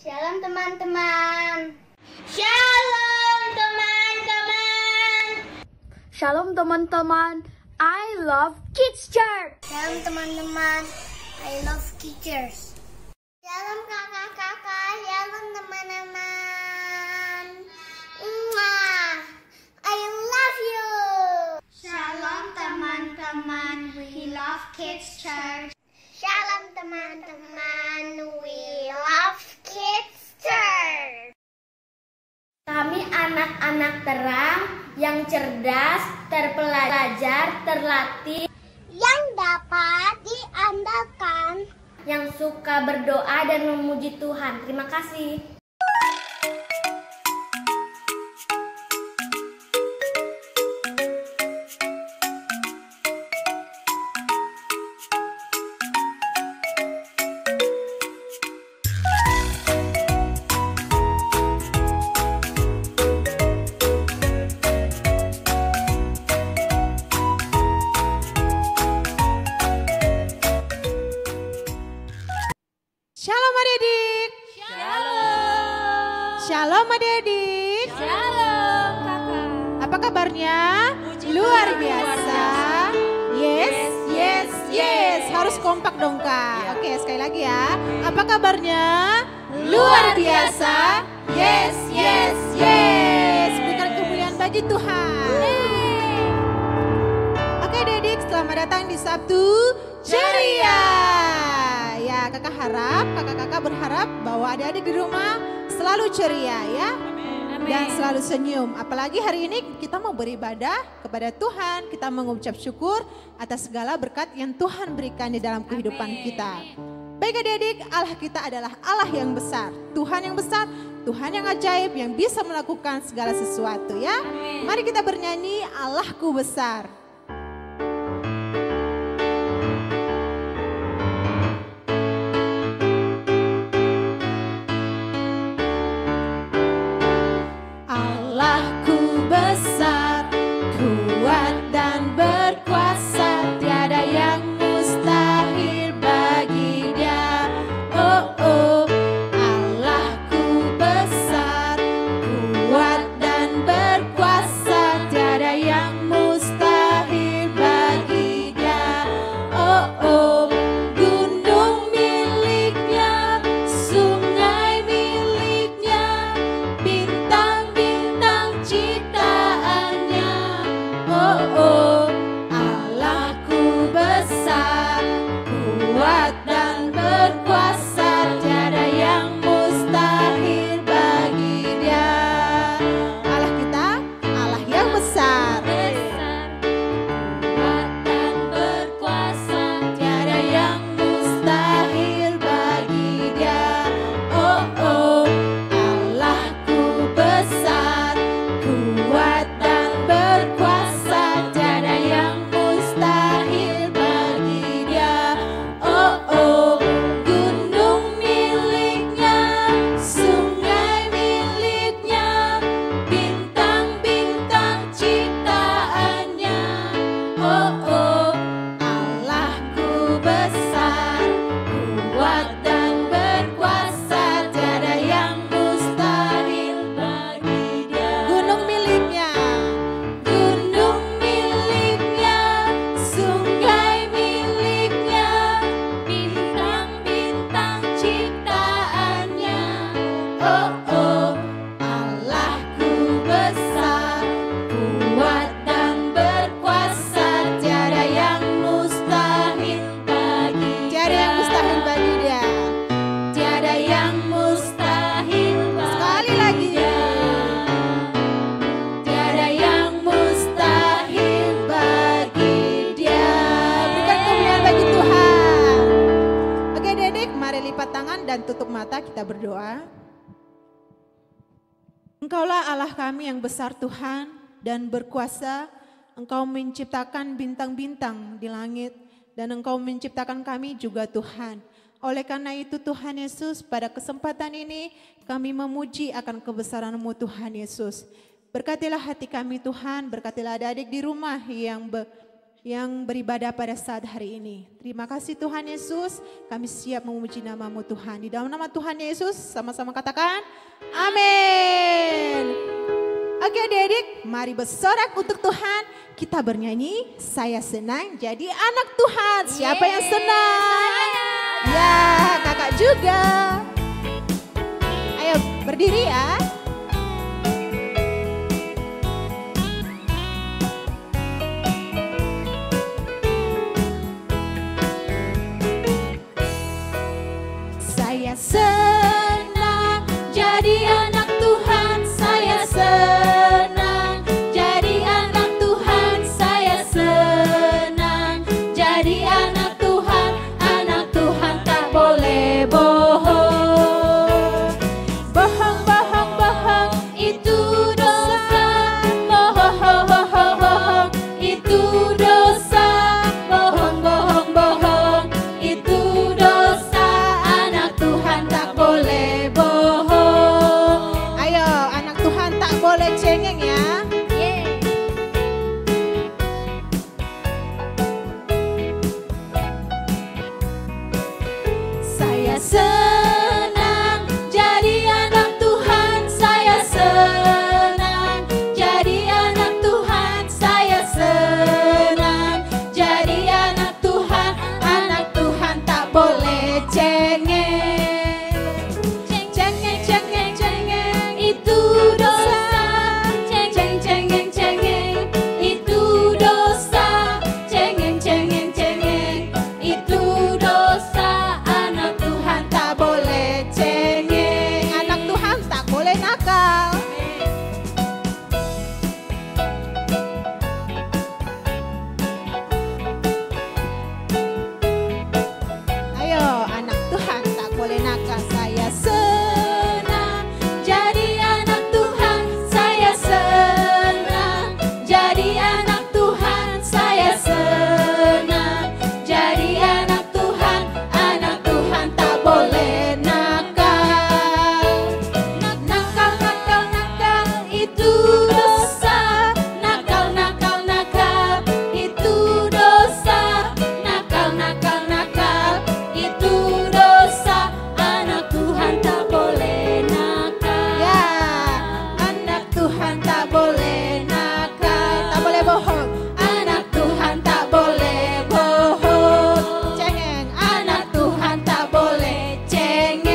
Shalom teman-teman. Shalom teman-teman. Shalom teman-teman. I love Kids Church. Shalom teman-teman. I love teachers. Shalom kakak-kakak. Shalom teman-teman. I love you. Shalom teman-teman. We love Kids Church. Shalom teman-teman. We love Kids Church. Kami anak-anak terang yang cerdas, terpelajar, terlatih, yang dapat diandalkan, yang suka berdoa dan memuji Tuhan. Terima kasih. Shalom adik-adik. Shalom. Shalom adik-adik. Shalom kakak. Apa kabarnya? Luar biasa. Yes, yes, yes. Harus kompak dong kak. Oke, sekali lagi ya. Apa kabarnya? Luar biasa. Yes, yes, yes. Berikan kemuliaan bagi Tuhan. Oke adik-adik, selamat datang di Sabtu Ceria. Ya, kakak berharap bahwa adik-adik di rumah selalu ceria ya. Amin. Dan selalu senyum. Apalagi hari ini kita mau beribadah kepada Tuhan. Kita mengucap syukur atas segala berkat yang Tuhan berikan di dalam kehidupan kita. Baik adik-adik, Allah kita adalah Allah yang besar. Tuhan yang besar, Tuhan yang ajaib yang bisa melakukan segala sesuatu ya. Mari kita bernyanyi Allahku besar. Allahku besar, kuat dan berkuasa, tiada yang mustahil bagi Dia. Oh oh, Allahku besar, kuat dan berkuasa, tiada yang mustahil bagi Dia. Oh oh, gunung miliknya, sungai miliknya, bintang-bintang ciptaannya. Oh oh, Allahku besar, kuat dan berkuasa, tiada yang mustahil bagi Dia. Allah kita, Allah yang besar, kuat dan berkuasa, tiada yang mustahil bagi Dia. Oh oh, Allahku besar, kuat dan berkuasa, tiada yang mustahil bagi Dia. Oh oh, gunung miliknya, sungai miliknya, bintang-bintang ciptaannya. Oh oh, Allahku besar, kuat dan berkuasa, tiada yang mustahil bagi Dia. Gunung miliknya, sungai miliknya, bintang-bintang ciptaannya. Oh oh, Allahku besar, kuat dan berkuasa, tiada yang mustahil bagi Dia. Tiada yang mustahil bagi Dia. Tiada yang mustahil bagi Sekali lagi. Dia. Tiada yang mustahil bagi Dia. Berikan kemuliaan bagi Tuhan. Oke adik-adik, mari lipat tangan dan tutup mata, kita berdoa. Engkaulah Allah kami yang besar Tuhan dan berkuasa. Engkau menciptakan bintang-bintang di langit dan Engkau menciptakan kami juga Tuhan. Oleh karena itu Tuhan Yesus, pada kesempatan ini kami memuji akan kebesaran-Mu Tuhan Yesus. Berkatilah hati kami Tuhan, berkatilah adik-adik di rumah yang yang beribadah pada saat hari ini. Terima kasih Tuhan Yesus, kami siap memuji nama-Mu Tuhan. Di dalam nama Tuhan Yesus, sama-sama katakan, amin. Oke adik-adik, mari bersorak untuk Tuhan. Kita bernyanyi, saya senang jadi anak Tuhan. Siapa yang senang? Ya, kakak juga. Ayo berdiri ya. Saya senang jadi anak Tuhan, saya senang jadi anak Tuhan, saya senang jadi anak Tuhan tak boleh bohong. Bohong, bohong, bohong, itu dosa. Bohong, bohong, bohong, itu dosa. Bohong, bohong, bohong, itu dosa. Anak Tuhan tak boleh bohong. Ayo, anak Tuhan tak boleh cengeng ya. Saya senang jadi anak Tuhan, saya senang jadi anak Tuhan, saya senang jadi anak Tuhan tak boleh cengeng. Cengeng, cengeng, cengeng, itu dosa. Cengeng, cengeng, cengeng, itu dosa. Cengeng, cengeng, cengeng, itu dosa. Anak Tuhan tak boleh cengeng. Anak Tuhan tak boleh nakal. Ayo, anak Tuhan tak boleh nakal. Saya senang jadi anak Tuhan, saya senang jadi anak Tuhan, saya senang jadi anak Tuhan tak boleh nakal. Nakal, nakal, nakal, itu dosa. Nakal, nakal, nakal, itu dosa. Nakal, nakal, nakal, itu dosa. Anak Tuhan tak boleh nakal. Ya, anak Tuhan tak boleh nakal. Tak boleh bohong. Anak Tuhan tak boleh bohong. Cengeng, anak Tuhan tak boleh cengeng.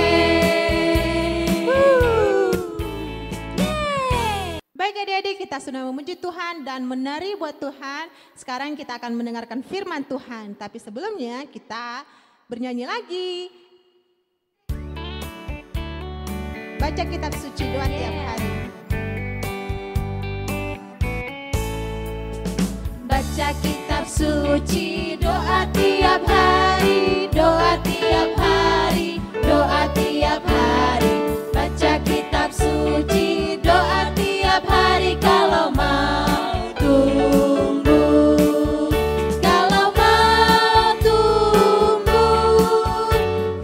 Baik adik-adik, kita sudah memuji Tuhan dan menari buat Tuhan. Sekarang kita akan mendengarkan firman Tuhan. Tapi sebelumnya kita bernyanyi lagi. Baca kitab suci doa tiap hari. Baca kitab suci doa tiap hari, doa tiap hari, doa tiap hari. Baca kitab suci doa tiap hari kalau mau tumbuh. Kalau mau tumbuh,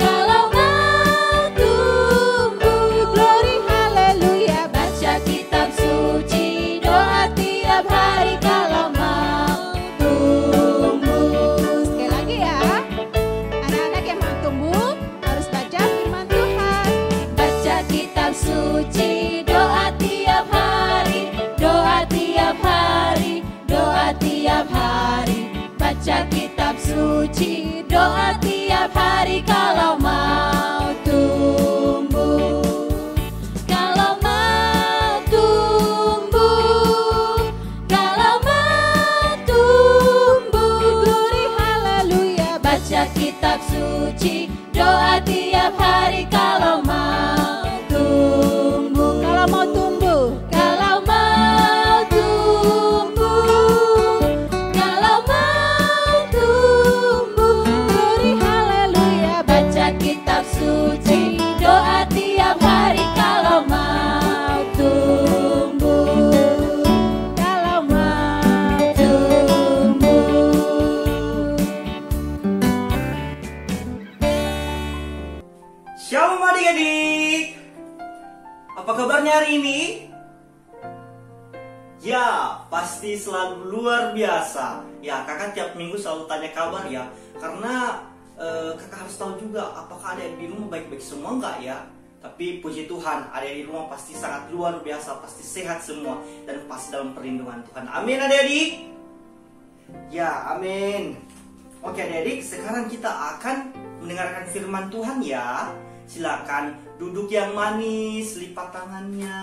kalau mau tumbuh. Glory haleluya. Baca kitab suci doa tiap hari kalau mau tumbuh. Sekali lagi ya. Anak-anak yang mau tumbuh harus baca firman Tuhan. Baca kitab suci doa tiap hari, doa tiap hari, doa tiap hari. Baca kitab suci doa tiap hari kalau mau tumbuh. Kalau mau tumbuh, kalau mau tumbuh. Glory haleluya. Baca kitab suci doa tiap hari kalau mau tumbuh. Kalau mau tumbuh, kalau mau tumbuh, kalau mau tumbuh. Glory haleluya. Baca kitab suci doa tiap hari kalau mau tumbuh. Kalau mau tumbuh. Shalom adik-adik. Apa kabarnya hari ini? Ya, pasti selalu luar biasa. Ya, kakak tiap minggu selalu tanya kabar ya. Karena kakak harus tahu juga apakah ada di rumah baik-baik semua enggak ya. Tapi puji Tuhan, ada di rumah pasti sangat luar biasa, pasti sehat semua, dan pasti dalam perlindungan Tuhan. Amin adik-adik. Ya, amin. Oke adik-adik, sekarang kita akan mendengarkan firman Tuhan ya. Silakan duduk yang manis, lipat tangannya.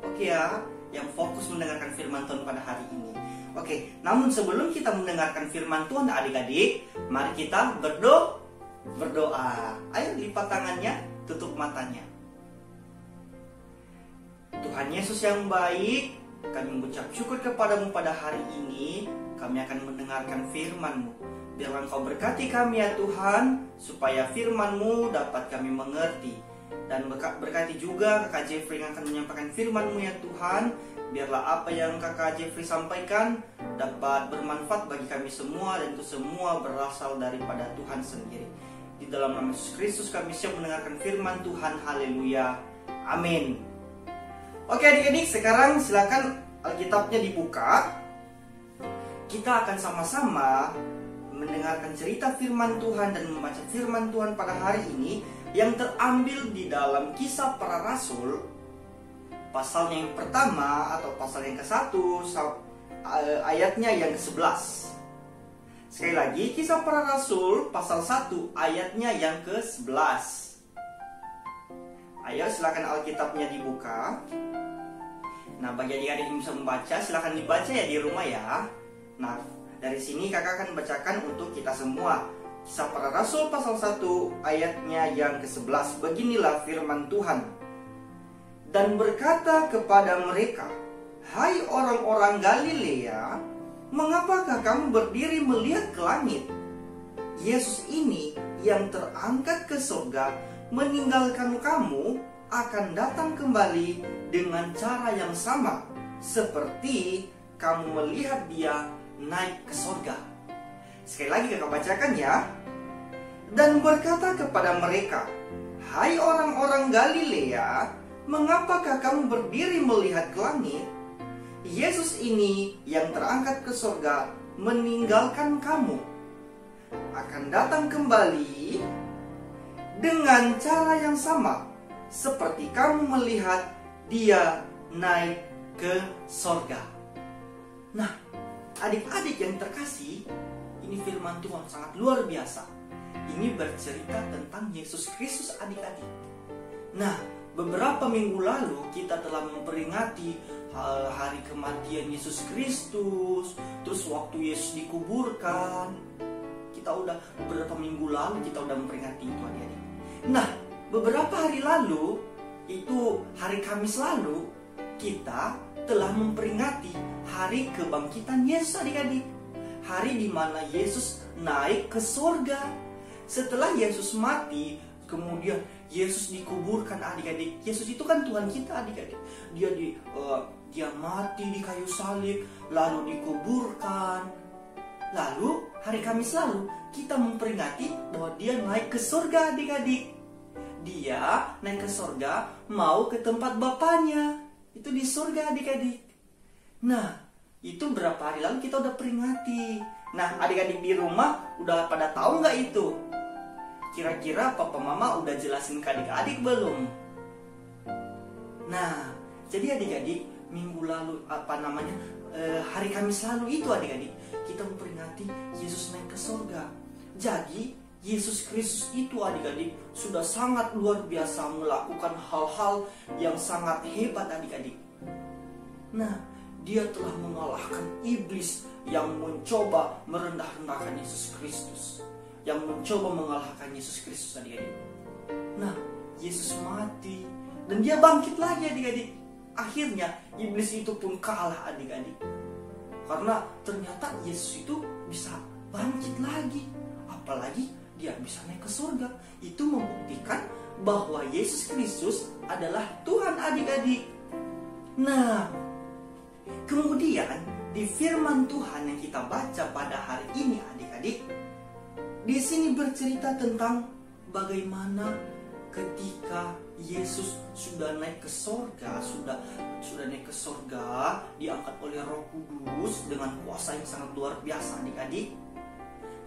Oke ya, yang fokus mendengarkan firman Tuhan pada hari ini. Oke, namun sebelum kita mendengarkan firman Tuhan adik-adik, mari kita berdoa. Ayo lipat tangannya, tutup matanya. Tuhan Yesus yang baik, kami mengucap syukur kepadamu pada hari ini. Kami akan mendengarkan firman-Mu. Biarlah Engkau berkati kami ya Tuhan, supaya firman-Mu dapat kami mengerti. Dan berkati juga kakak Jeffrey yang akan menyampaikan firman-Mu ya Tuhan. Biarlah apa yang kakak Jeffrey sampaikan dapat bermanfaat bagi kami semua, dan itu semua berasal daripada Tuhan sendiri. Di dalam nama Yesus Kristus kami siap mendengarkan firman Tuhan. Haleluya. Amin. Oke adik-adik, sekarang silakan Alkitabnya dibuka. Kita akan sama-sama mendengarkan cerita firman Tuhan dan membaca firman Tuhan pada hari ini yang terambil di dalam Kisah Para Rasul, pasalnya yang pertama atau pasal yang ke-1 ayatnya yang ke-11. Sekali lagi, Kisah Para Rasul pasal 1 ayatnya yang ke-11. Ayo silakan Alkitabnya dibuka. Nah, bagi adik-adik yang bisa membaca, silakan dibaca ya di rumah ya. Nah, dari sini kakak akan bacakan untuk kita semua. Kisah Para Rasul pasal 1 ayatnya yang ke-11. Beginilah firman Tuhan. Dan berkata kepada mereka, "Hai orang-orang Galilea, mengapakah kamu berdiri melihat ke langit? Yesus ini yang terangkat ke surga meninggalkan kamu akan datang kembali dengan cara yang sama seperti kamu melihat dia naik ke surga." Sekali lagi kakak bacakan ya. Dan berkata kepada mereka, "Hai orang-orang Galilea, mengapakah kamu berdiri melihat ke langit? Yesus ini yang terangkat ke surga meninggalkan kamu akan datang kembali dengan cara yang sama seperti kamu melihat dia naik ke surga." Nah, adik-adik yang terkasih, ini firman Tuhan sangat luar biasa. Ini bercerita tentang Yesus Kristus adik-adik. Nah, beberapa minggu lalu kita telah memperingati hari kematian Yesus Kristus. Terus waktu Yesus dikuburkan. Kita udah beberapa minggu lalu kita udah memperingati itu adik-adik. Nah, beberapa hari lalu, itu hari Kamis lalu, kita telah memperingati hari kebangkitan Yesus adik-adik. Hari di mana Yesus naik ke surga. Setelah Yesus mati, kemudian Yesus dikuburkan adik-adik. Yesus itu kan Tuhan kita adik-adik. Dia mati di kayu salib, lalu dikuburkan. Lalu hari Kamis lalu kita memperingati bahwa dia naik ke surga adik-adik. Dia naik ke surga mau ke tempat Bapaknya. Itu di surga adik-adik. Nah, itu berapa hari lalu kita udah peringati. Nah, adik-adik di rumah udah pada tahu nggak itu? Kira-kira papa mama udah jelasin ke adik-adik belum? Nah, jadi adik-adik minggu lalu hari Kamis lalu itu adik-adik kita memperingati Yesus naik ke surga. Jadi Yesus Kristus itu adik-adik sudah sangat luar biasa melakukan hal-hal yang sangat hebat adik-adik. Nah, dia telah mengalahkan iblis yang mencoba merendah-rendahkan Yesus Kristus, yang mencoba mengalahkan Yesus Kristus adik-adik. Nah, Yesus mati dan dia bangkit lagi adik-adik. Akhirnya iblis itu pun kalah adik-adik. Karena ternyata Yesus itu bisa bangkit lagi. Apalagi dia bisa naik ke surga. Itu membuktikan bahwa Yesus Kristus adalah Tuhan adik-adik. Nah, kemudian di firman Tuhan yang kita baca pada hari ini adik-adik, di sini bercerita tentang bagaimana ketika Yesus sudah naik ke sorga, sudah naik ke sorga, diangkat oleh Roh Kudus dengan kuasa yang sangat luar biasa adik-adik.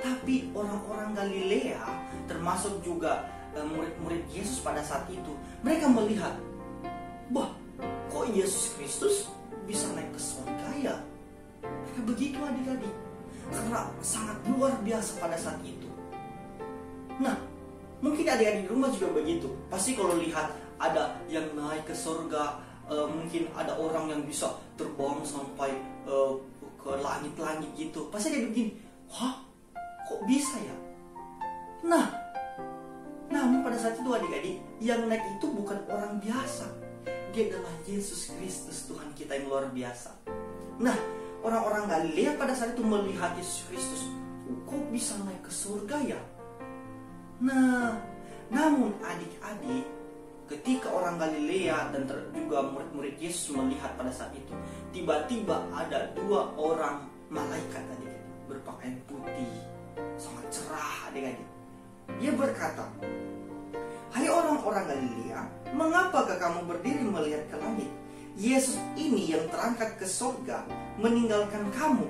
Tapi orang-orang Galilea, termasuk juga murid-murid Yesus pada saat itu, mereka melihat, bah, kok Yesus Kristus bisa naik ke sorga ya? Mereka begitu adik-adik, karena sangat luar biasa pada saat itu. Nah, mungkin adik-adik di rumah juga begitu. Pasti kalau lihat ada yang naik ke surga, mungkin ada orang yang bisa terbang sampai ke langit-langit gitu. Pasti dia begini, wah, kok bisa ya? Nah, namun pada saat itu adik-adik, yang naik itu bukan orang biasa. Dia adalah Yesus Kristus, Tuhan kita yang luar biasa. Nah, orang-orang Galilea pada saat itu melihat Yesus Kristus, kok bisa naik ke surga ya? Nah, namun adik-adik, ketika orang Galilea dan juga murid-murid Yesus melihat pada saat itu, tiba-tiba ada 2 orang malaikat adik-adik berpakaian putih, sangat cerah adik-adik. Dia berkata, "Hai orang-orang Galilea, mengapakah kamu berdiri melihat ke langit? Yesus ini yang terangkat ke surga meninggalkan kamu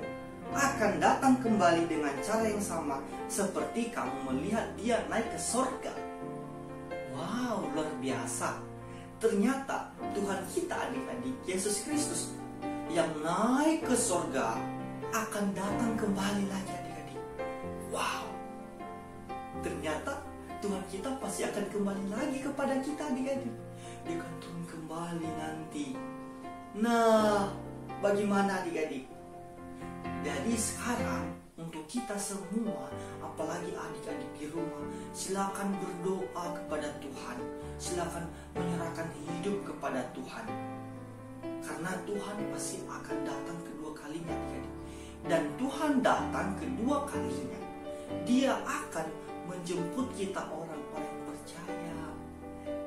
akan datang kembali dengan cara yang sama seperti kamu melihat dia naik ke surga." Wow, luar biasa. Ternyata Tuhan kita adik-adik, Yesus Kristus yang naik ke surga akan datang kembali lagi adik-adik. Wow. Ternyata Tuhan kita pasti akan kembali lagi kepada kita adik-adik. Dia akan turun kembali nanti. Nah, bagaimana adik-adik? Jadi sekarang untuk kita semua, apalagi adik-adik di rumah, silakan berdoa kepada Tuhan. Silakan menyerahkan hidup kepada Tuhan. Karena Tuhan pasti akan datang kedua kalinya adik-adik. Dan Tuhan datang kedua kalinya, Dia akan menjemput kita orang-orang yang percaya.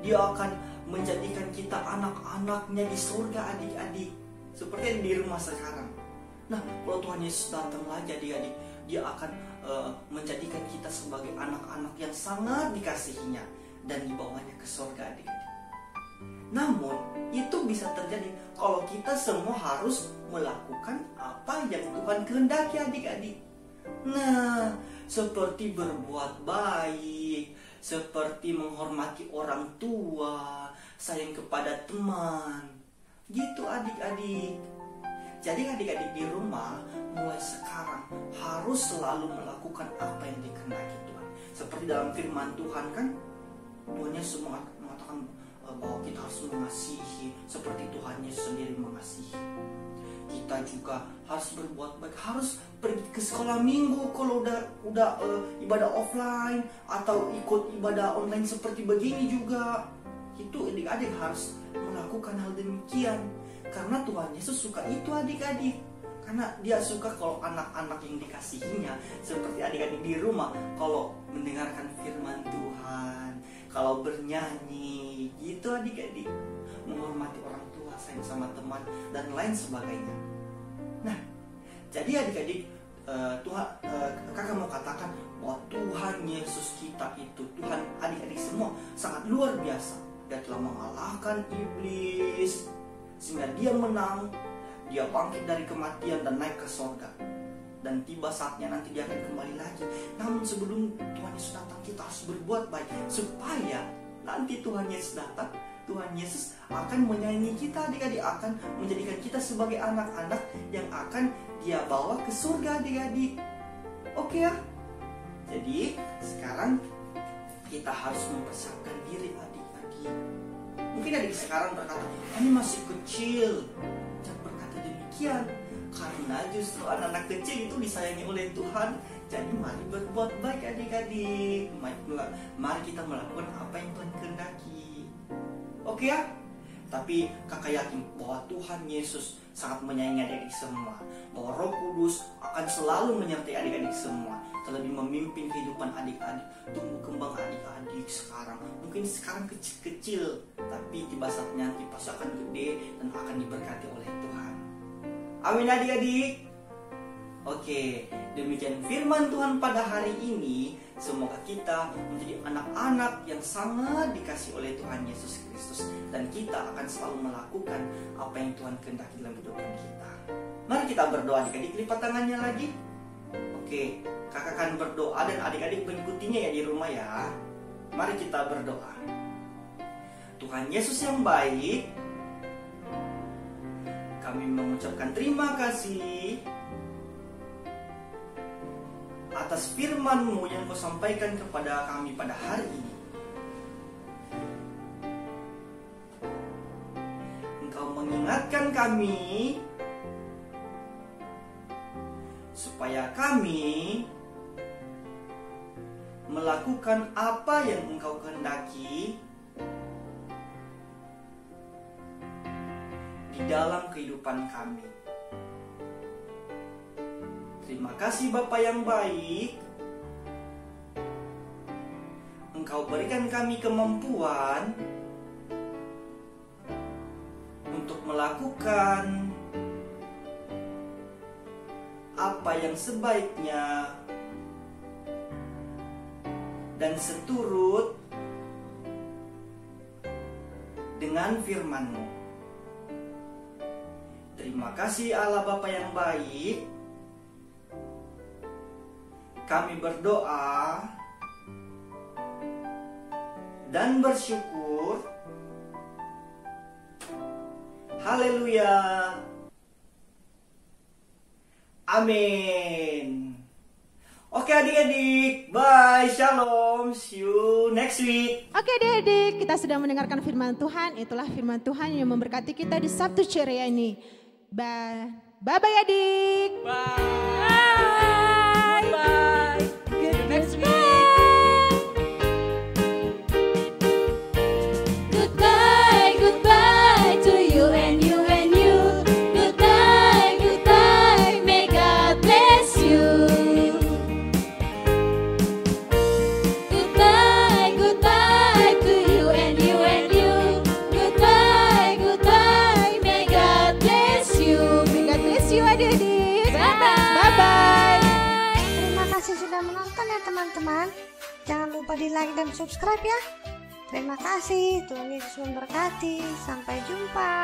Dia akan menjadikan kita anak-anaknya di surga adik-adik. Seperti di rumah sekarang. Nah, kalau Tuhan Yesus datang lagi adik-adik, Dia akan menjadikan kita sebagai anak-anak yang sangat dikasihinya dan dibawanya ke surga adik-adik. Namun, itu bisa terjadi kalau kita semua harus melakukan apa yang Tuhan kehendaki adik-adik. Nah, seperti berbuat baik, seperti menghormati orang tua, sayang kepada teman, gitu adik-adik. Jadi adik-adik di rumah mulai sekarang harus selalu melakukan apa yang dikehendaki Tuhan. Seperti dalam firman Tuhan kan, Tuhan Yesus mengatakan bahwa kita harus mengasihi seperti Tuhan Yesus sendiri mengasihi. Kita juga harus berbuat baik, harus pergi ke sekolah minggu kalau udah ibadah offline atau ikut ibadah online seperti begini juga. Itu adik-adik harus melakukan hal demikian. Karena Tuhan Yesus suka itu adik-adik. Karena Dia suka kalau anak-anak yang dikasihinya, seperti adik-adik di rumah, kalau mendengarkan firman Tuhan, kalau bernyanyi, gitu adik-adik, menghormati orang tua, sayang sama teman, dan lain sebagainya. Nah, jadi adik-adik, kakak mau katakan bahwa Tuhan Yesus kita itu, Tuhan adik-adik semua sangat luar biasa. Dia telah mengalahkan iblis, sehingga Dia menang, Dia bangkit dari kematian dan naik ke surga. Dan tiba saatnya nanti Dia akan kembali lagi. Namun sebelum Tuhan Yesus datang, kita harus berbuat baik supaya nanti Tuhan Yesus datang, Tuhan Yesus akan menyayangi kita adik-adik, akan menjadikan kita sebagai anak-anak yang akan Dia bawa ke surga adik-adik. Oke ya? Jadi sekarang kita harus mempersiapkan diri adik-adik. Mungkin adik sekarang berkata, ini masih kecil. Jangan berkata demikian. Karena justru anak-anak kecil itu disayangi oleh Tuhan. Jadi mari berbuat baik adik-adik. Mari kita melakukan apa yang Tuhan kehendaki. Oke ya? Tapi kakak yakin bahwa Tuhan Yesus sangat menyayangi adik-adik semua. Bahwa Roh Kudus akan selalu menyertai adik-adik semua. Terlebih memimpin kehidupan adik-adik. Tumbuh kembang adik-adik sekarang. Mungkin sekarang kecil-kecil, tapi tiba saatnya nanti pasti akan gede dan akan diberkati oleh Tuhan. Amin adik-adik. Oke, demikian firman Tuhan pada hari ini. Semoga kita menjadi anak-anak yang sangat dikasih oleh Tuhan Yesus Kristus, dan kita akan selalu melakukan apa yang Tuhan kehendaki dalam kehidupan kita. Mari kita berdoa. Adik-adik lipat tangannya lagi. Oke, kakak akan berdoa dan adik-adik mengikutinya ya di rumah ya. Mari kita berdoa. Tuhan Yesus yang baik, kami mengucapkan terima kasih atas firman-Mu yang Kau sampaikan kepada kami pada hari ini. Engkau mengingatkan kami supaya kami melakukan apa yang Engkau kehendaki di dalam kehidupan kami. Terima kasih Bapa yang baik. Engkau berikan kami kemampuan untuk melakukan apa yang sebaiknya dan seturut dengan firman-Mu. Terima kasih Allah Bapa yang baik. Kami berdoa dan bersyukur. Haleluya. Amin. Oke adik-adik, bye, shalom, see you next week. Oke adik-adik, kita sudah mendengarkan firman Tuhan. Itulah firman Tuhan yang memberkati kita di Sabtu ceria ini. Bye-bye adik. Bye. Next week. Goodbye, goodbye to you and you and you. Goodbye, goodbye, may God bless you. Goodbye, goodbye to you and you and you. Goodbye, goodbye, may God bless you. May God bless you adik-adik. Bye-bye. Bye-bye. Terima kasih sudah menonton ya teman-teman. Jangan lupa di like dan subscribe ya. Terima kasih, Tuhan Yesus memberkati. Sampai jumpa.